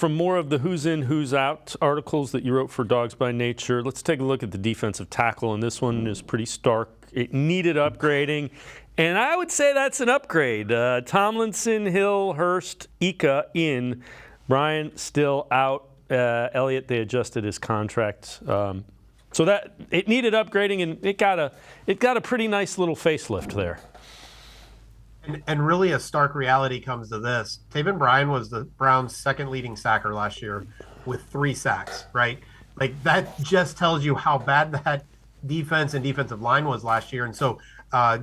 from more of the who's in, who's out articles that you wrote for Dogs by Nature, let's take a look at the defensive tackle, and this one is pretty stark. It needed upgrading, and I would say that's an upgrade. Tomlinson, Hill, Hurst, Ika in. Brian still out. Elliott, they adjusted his contract. So that it needed upgrading, and it got a pretty nice little facelift there. And really, a stark reality comes to this. Taven Bryan was the Browns' second leading sacker last year with 3 sacks, right? Like, that just tells you how bad that defense and defensive line was last year. And so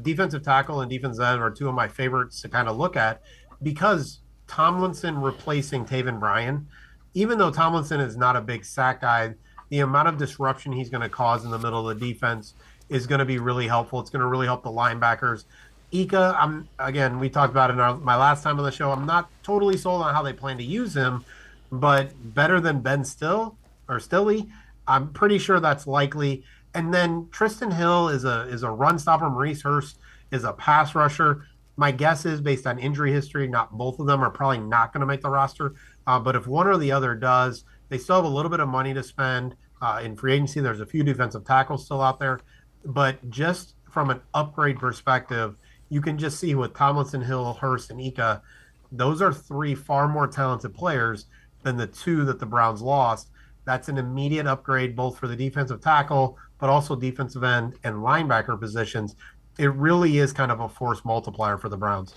defensive tackle and defensive end are two of my favorites to kind of look at, because Tomlinson replacing Taven Bryan, even though Tomlinson is not a big sack guy, the amount of disruption he's going to cause in the middle of the defense is going to be really helpful. It's going to really help the linebackers. Ika, again, we talked about it in my last time on the show. I'm not totally sold on how they plan to use him, but better than Ben Stille, I'm pretty sure that's likely. And then Tristan Hill is a run stopper. Maurice Hurst is a pass rusher. My guess is, based on injury history, not both of them are probably not going to make the roster. But if one or the other does, they still have a little bit of money to spend in free agency. There's a few defensive tackles still out there. But just from an upgrade perspective, you can just see with Tomlinson, Hill, Hurst, and Ika, those are 3 far more talented players than the 2 that the Browns lost. That's an immediate upgrade both for the defensive tackle, but also defensive end and linebacker positions. It really is kind of a force multiplier for the Browns.